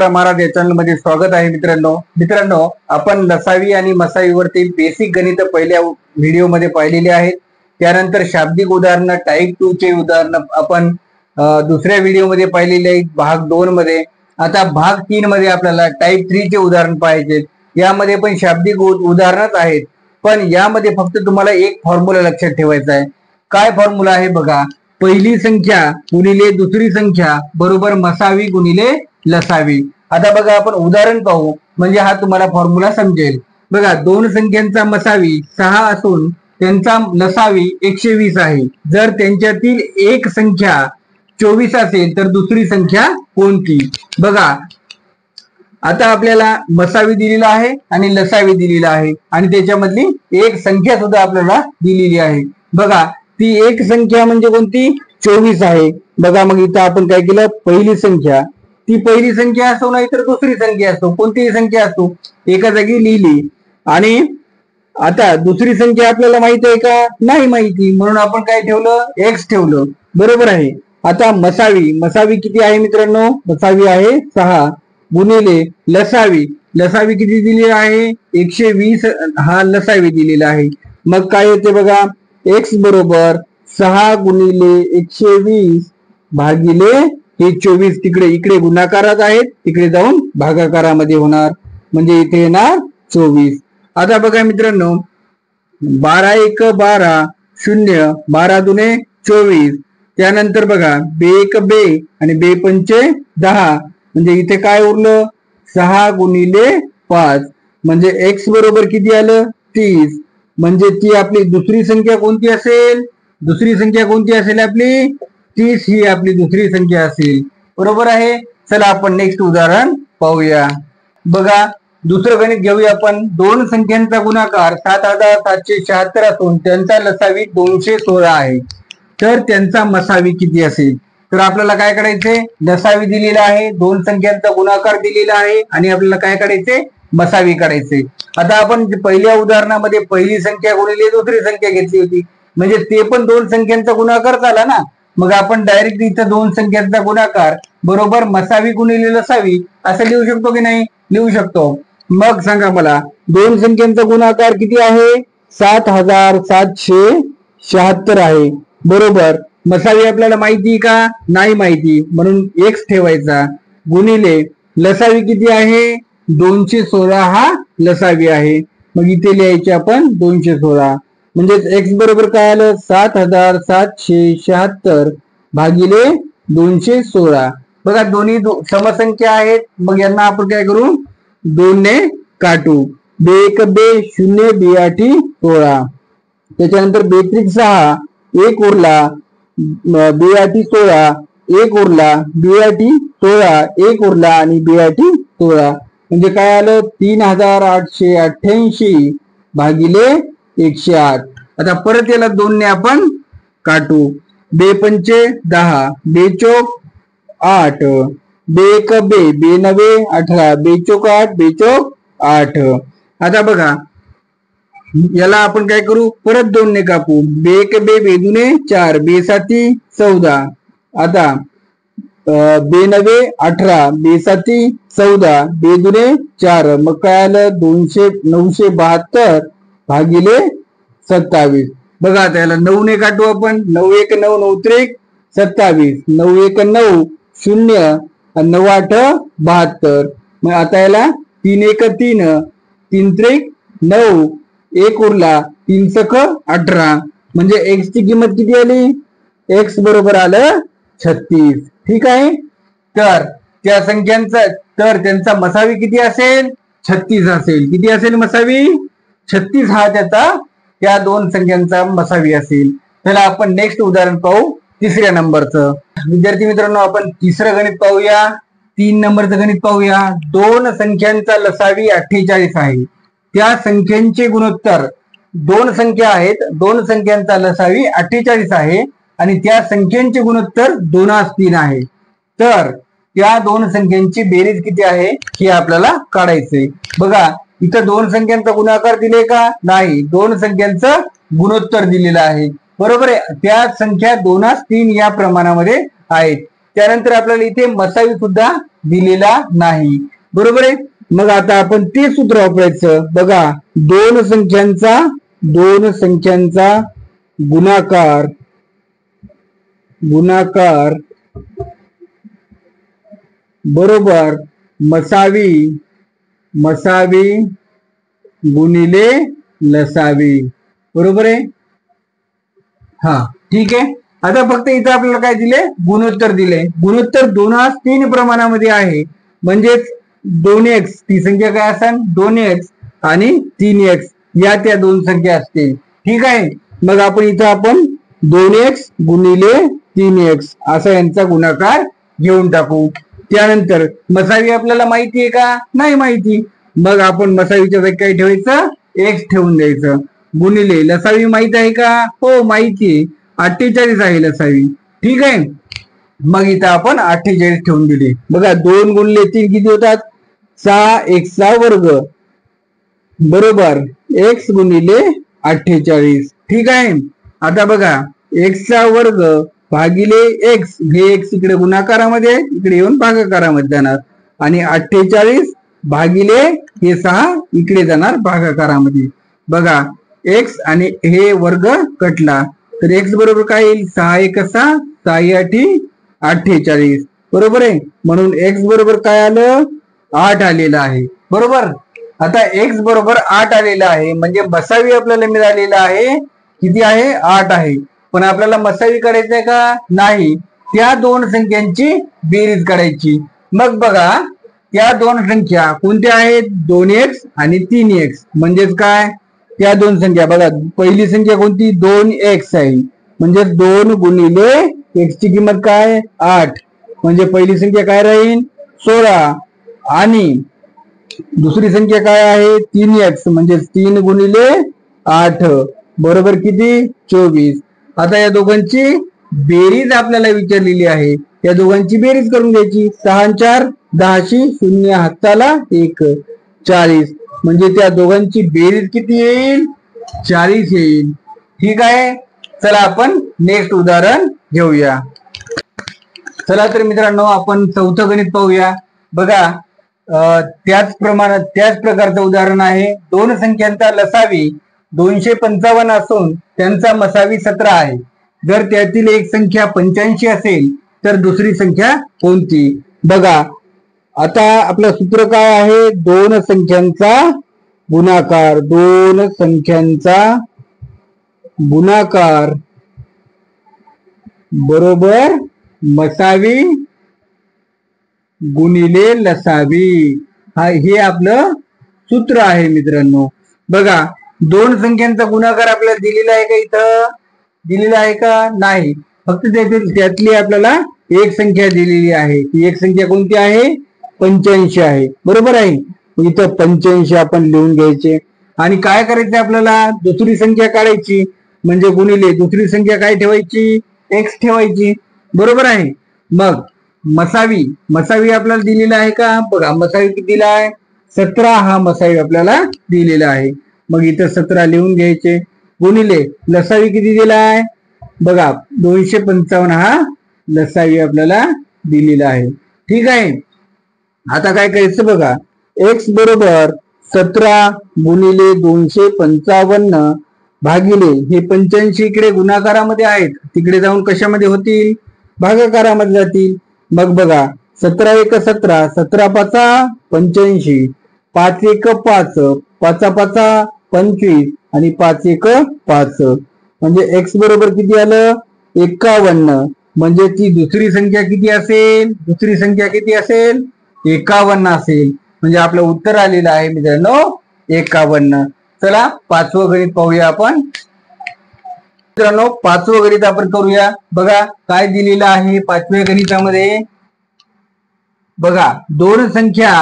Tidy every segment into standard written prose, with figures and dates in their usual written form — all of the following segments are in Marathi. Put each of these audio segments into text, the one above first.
महाराज या चॅनल मध्ये स्वागत आहे मित्रांनो आपण लसावी आणि मसावीवरती बेसिक गणित पहिल्या व्हिडिओमध्ये पाहिलेले आहेत. त्यानंतर शाब्दिक उदाहरण टाईप 2 चे उदाहरण आपण दुसऱ्या व्हिडिओमध्ये पाहिलेले आहेत भाग 2 मध्ये. आता भाग 3 मध्ये आपल्याला टाईप 3 चे उदाहरण पाहायचे. यामध्ये पण शाब्दिक उदाहरणच आहेत, पण यामध्ये फक्त तुम्हाला एक फॉर्म्युला लक्षात ठेवायचा आहे. काय फॉर्म्युला आहे बघा, पहिली संख्या गुणिले दुसरी संख्या बरोबर मसावी गुणिले लसावी. आता बघा आपण उदाहरण पाहू म्हणजे हा तुम्हाला फॉर्म्युला समजेल. बघा, दोन संख्यांचा मसावी 6 असून त्यांचा लसावी 120 आहे. जर त्यांच्यातील एक संख्या 24 असेल तर दुसरी संख्या कोणती? बघा, आता आपल्याला मसावी दिलेला आहे आणि लसावी दिलेला आहे आणि त्याच्यामधली एक संख्या सुद्धा आपल्याला दिलेली आहे. बघा, ती एक संख्या म्हणजे कोणती? 24 आहे. बघा, मग इथं आपण काय केलं, पहिली संख्या, ती पहिली संख्या असो नाही तर दुसरी संख्या असो, कोणतीही संख्या असो, एका जागी लिहिली. आणि आता दुसरी संख्या आपल्याला माहित आहे का? नाही माहिती, म्हणून आपण काय ठेवलं? एक्स ठेवलं. बरोबर आहे. आता मसावी किती आहे मित्रांनो? मसावी आहे 6 गुणिले लसावी किती दिलेली आहे? 120 हा लसावी दिलेला आहे. मग काय येते बघा, एक्स बरोबर 6 गुणिले 120 भागिले हे 24. इकडे गुणाकारात आहेत, तिकडे जाऊन भागाकारामध्ये होणार, म्हणजे इथे येणार 24. आता बघा मित्रांनो, 12 1 12 0 12 दुने 24. त्यानंतर बघा, बे 1 बे आणि बे 5 10, म्हणजे इथे काय उरलं? 6 गुणिले 5, म्हणजे एक्स बरोबर किती आलं? 30. म्हणजे ती आपली दुसरी संख्या कोणती असेल? दुसरी संख्या कोणती असेल आपली? 30 ही आपली दुसरी संख्या असेल. बरोबर आहे. चला आपण नेक्स्ट उदाहरण पाहूया. बघा, दुसरं गणित घेऊया आपण. दोन संख्यांचा गुणाकार 7776 असून त्यांचा लसावी 216 आहे. तर त्यांचा मसावी किती असेल? तर आपल्याला काय करायचंय? लसावी दिलेला आहे, दोन संख्यांचा गुणाकार दिलेला आहे आणि आपल्याला काय करायचंय? मसावी करायचे. आता आपण पहिल्या उदाहरणामध्ये पहिली संख्या गुणिले दुसरी संख्या घेतली होती, म्हणजे ते पण दोन संख्यांचा गुणाकार झाला ना. मग आपण डायरेक्ट इथं दोन संख्यांचा गुणाकार बरोबर मसावी गुणिले लसावी असं लिहू शकतो की नाही? लिहू शकतो. मग सांगा मला, दोन संख्यांचा गुणाकार किती आहे? 7776 आहे. बरोबर. मसावी आपल्याला माहिती का? नाही माहिती, म्हणून एक्स ठेवायचा. गुणिले लसावी किती आहे? 216 हा लसावी आहे. मग इथे लिहायचे आपण 216, म्हणजे एक्स बरोबर काय आलं? 7776 भागिले 216. बघा, दोन्ही समसंख्या आहेत, मग यांना आपण काय करू? 2 ने काटू. बे 1 बे 0 बे 8 16. त्याच्यानंतर बेत्रिक 6 एक उरला, बे 8 16 एक उरला, बे 8 16 एक उरला आणि बे 8 16, म्हणजे काय आलं? 3888 भागिले 108. आता परत याला 2 ने आपण काटू. बे 5 10 बे 4 8 बे 1 बे बे 9 18 बे 4 8 बे 4 8. आता बघा, याला आपण काय करू? परत 2 ने कापू. बे 1 बे बे दुने 4 बे 7 14. आता बे 9 18 बे 7 14 बे दुने 4, मग काय आलं? 972 भागिले 27. बघा, आता याला 9 ने काटू आपण. 9 1 9 9 त्रिक 27, 9 1 9 0 9 8 72. मग आता याला 3 1 3 3 त्रिक 9 एक उरला, 3 सख 18, म्हणजे एक्स ची किंमत किती आली? एक्स बरोबर आलं 36. ठीक आहे. तर त्या संख्यांचा त्यांचा मसावी किती असेल? 36 असेल. किती असेल मसावी? 36 हा त्या दोन संख्यांचा मसावी असेल. चला आपण नेक्स्ट उदाहरण पाहू, तिसऱ्या नंबरचं. विद्यार्थी मित्रांनो, आपण तिसरं गणित पाहूया. 3 नंबरचं गणित पाहूया. दोन संख्यांचा लसावी 48 आहे. त्या संख्यांचे गुणोत्तर, दोन संख्या आहेत, दोन संख्यांचा लसावी 48 आहे आणि त्या संख्यांचे गुणोत्तर 2:3 आहे. तर त्या दोन संख्यांची बेरीज किती आहे हे आपल्याला काढायचंय. बघा, इथं दोन संख्यांचा गुणाकार दिले का? नाही, दोन संख्यांचं गुणोत्तर दिलेलं आहे. बरोबर आहे. त्या संख्या 2:3 या प्रमाणामध्ये आहेत. त्यानंतर आपल्याला इथे मसावी सुद्धा दिलेला नाही, बरोबर आहे. मग आता आपण ते सूत्र वापरायचं बघा. दोन संख्यांचा गुणाकार बरोबर मसावी गुणिले लसावी, बरोबर आहे. हा ठीक आहे. आता फक्त इथं आपल्याला काय दिले, गुणोत्तर दिले. गुणोत्तर 2:3 प्रमाणामध्ये आहे, म्हणजेच 2x ती संख्या काय असेल 2x आणि 3x या त्या दोन संख्या असतील, ठीक आहे. मग आपण 2x गुणिले 3x असा यांचा गुणाकार घेऊन टाकू. त्यानंतर मसावी आपल्याला माहिती आहे का, नाही माहिती. मग आपण मसावीच्या जागी काय ठेवायचं, x ठेवून द्यायचं. गुणिले लसावी माहित आहे का, हो माहिती आहे, 48 आहे लसावी, ठीक आहे. मग इथं आपण 48 ठेवून दिले. बघा 2 गुणिले 3 किती होतात, 6x चा वर्ग बरोबर x गुणिले 48, ठीक आहे. आता बघा x चा वर्ग भागिले x, हे x इकडे गुणाकारामध्ये इकडे येऊन भागाकारामध्ये जाणार, आणि 48 भागिले हे 6 इकडे जाणार भागाकारामध्ये. बघा x आणि हे वर्ग कटला तर x बरोबर काय येईल, 6 6 6 48, बरोबर आहे. म्हणून x बरोबर काय आलं, 8 आलेलं आहे, बरोबर. आता x बरोबर 8 आलेलं आहे, म्हणजे मसावी आपल्याला मिळालेला आहे किती आहे, 8 आहे. पण आपल्याला मसावी काढायचं आहे का, नाही. त्या दोन संख्यांची बेरीज काढायची. मग बघा त्या दोन संख्या कोणत्या आहेत, 2x आणि 3x, म्हणजेच काय, त्या दोन संख्या बघा. पहिली संख्या कोणती, 2x आहे, म्हणजे 2 गुणिले x ची किंमत काय 8, म्हणजे पहिली संख्या काय राहील 16, आणि दुसरी संख्या काय आहे 3x, म्हणजे 3 गुणिले 8 बरोबर किती 24. आता या दोघांची बेरीज आपल्याला विचारलेली आहे, या दोघांची बेरीज करून घ्यायची. 6 4 10, 0 हाताला 1 40, म्हणजे त्या दोघांची बेरीज किती येईल, 40 येईल, ठीक आहे. चला आपण नेक्स्ट उदाहरण घेऊया. चला तर मित्रांनो आपण चौथं गणित पाहूया. बघा त्याच प्रकारचं उदाहरण आहे. दोन संख्यांचा लसावी 255 असून त्यांचा मसावी 17 आहे. जर त्यातील एक संख्या 85 असेल तर दुसरी संख्या कोणती. बघा आता आपलं सूत्र काय आहे, दोन संख्यांचा गुणाकार बरोबर मसावी गुणिले लसावी, हे आपलं सूत्र आहे मित्रांनो. बघा दोन संख्यांचा गुणाकार आपल्याला दिलेला आहे का, इथं दिलेला आहे का, नाही. फक्त त्यातली आपल्याला एक संख्या दिलेली आहे, ती एक संख्या कोणती आहे 85 आहे, बरोबर आहे. इथं 85 आपण लिहून घ्यायचे. आणि काय करायचं आपल्याला, दुसरी संख्या काढायची, म्हणजे गुणिले दुसरी संख्या काय ठेवायची x ठेवायची, बरोबर आहे. मग मसावी आपल्याला दिलेला आहे का, बघा मसावी किती दिला आहे 17, हा मसावी आपल्याला दिलेला आहे. मग इथं 17 लिहून घ्यायचे. गुणिले लसावी किती दिला आहे, बघा 255 हा लसावी आपल्याला दिलेला आहे, ठीक आहे. आता काय करायचं बघा, x बरोबर 17 गुणिले 255 भागिले हे 85 इकडे गुणाकारामध्ये आहेत, तिकडे जाऊन कशामध्ये होतील भागाकारामध्ये जातील. मग बघा 17 1 17, 17 5 85, 5 1 5, 5 5 25 आणि 5 1 5, म्हणजे x बरोबर किती आलं 51. म्हणजे ती दुसरी संख्या किती असेल, 51 असेल. म्हणजे आपलं उत्तर आलेलं आहे मित्रांनो 51. चला पाचवं गणित पाहूया आपण. मित्रांनो पाचवं गणित आपण करूया. बघा काय दिलेलं आहे पाचव्या गणितामध्ये. बघा दोन संख्या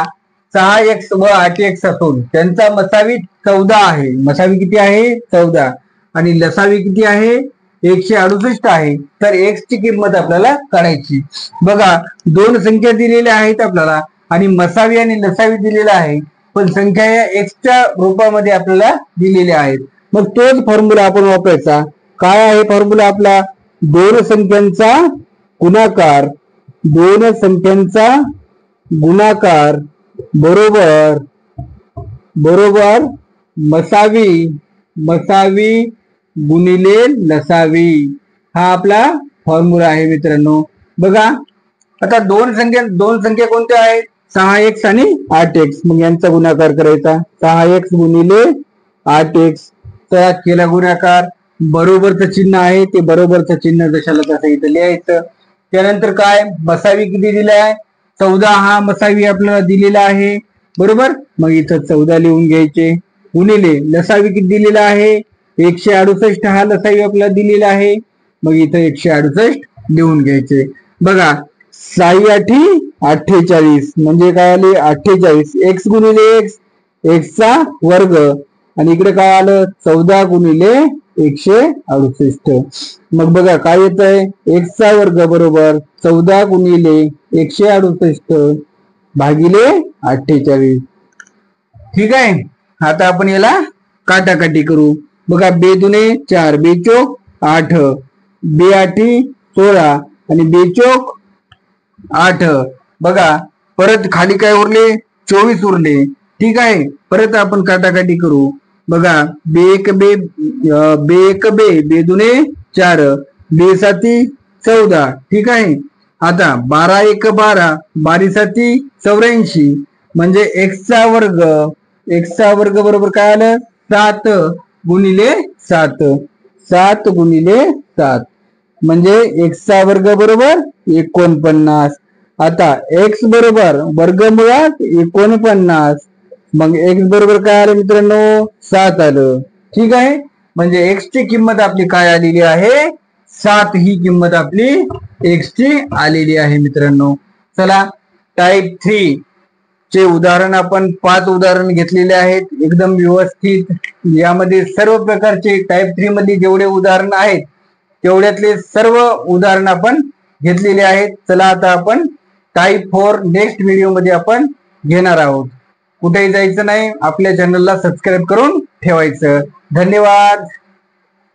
6x व 8x असून त्यांचा मसावी 14 आहे. मसावी किती आहे 14 आणि लसावी किती आहे 168 आहे. तर x ची किंमत आपल्याला काढायची. बघा दोन संख्या दिलेल्या आहेत आपल्याला आणि मसावी आणि लसावी दिलेला आहे, पण संख्या या x च्या रूपामध्ये आपल्याला दिलेल्या आहेत. मग तोच फॉर्म्युला आपण वापरायचा. काय आहे फॉर्म्युला आपला, दोन संख्यांचा गुणाकार दोन संख्यांचा गुणाकार बरोबर बरोबर मसावी मसावी गुणिले लसावी, हा आपला फॉर्म्युला आहे मित्रांनो. बघा आता दोन संख्या कोणत्या आहेत? 6x आणि 8x. मग यांचा गुणाकार करायचा. 6x गुणिले 8x. तर केला गुणाकार. बरोबरचं चिन्ह आहे ते बरोबरचं चिन्ह जशाला तसं इथं लिहायचं. त्यानंतर काय, मसावी किती दिला आहे? 14 हा मसावी आपल्याला दिलेला आहे बरोबर. मग इथं 14 लिहून घ्यायचे. गुणिले लसावी किती दिलेला आहे? 168 हा लसावी आपल्याला दिलेला आहे. मग इथं 168 लिहून घ्यायचे. बघा 6 आठी 48 म्हणजे काय आले 48. x गुणिले x चा वर्ग आणि इकडे काय आलं 14 गुणिले 168. मग बघा काय येत आहे, x चा वर्ग बरोबर 14 गुणिले 168 भागिले 48. ठीक आहे. आता आपण याला काटाकाटी करू. बघा 2 दुने 4, 2 चोक 8, 2 आठी 16 आणि 2 चोक 8. बघा परत खाली काय उरले? 24 उरले. ठीक आहे. परत आपण काटाकाटी करू. बघा 2 1 2 दुने 4, 2 साती 14. ठीक आहे. आता 12 1 12, 12 साती 84 म्हणजे x चा वर्ग बरोबर काय आलं 7 गुणिले 7. 7 गुणिले 7 म्हणजे x चा वर्ग बरोबर 49. आता x बरोबर वर्गमुळात 49. मग x बरोबर काय आलं मित्रांनो 7 आलं. ठीक आहे. म्हणजे x ची किंमत आपली काय आलेली आहे? 7 ही किंमत आपली x ची आलेली आहे मित्रांनो. चला टाईप 3 चे उदाहरण आपण 5 उदाहरण घेतलेले आहेत एकदम व्यवस्थित. यामध्ये सर्व प्रकारचे टाईप 3 मध्ये जेवढे उदाहरण आहेत तेवढ्यातले सर्व उदाहरण आपण घेतलेले आहेत. चला आता आपण टाईप 4 नेक्स्ट व्हिडिओ मध्ये आपण घेणार आहोत. कुठेही जायचं नाही, आपल्या चॅनलला सबस्क्राईब करून ठेवायचं. धन्यवाद.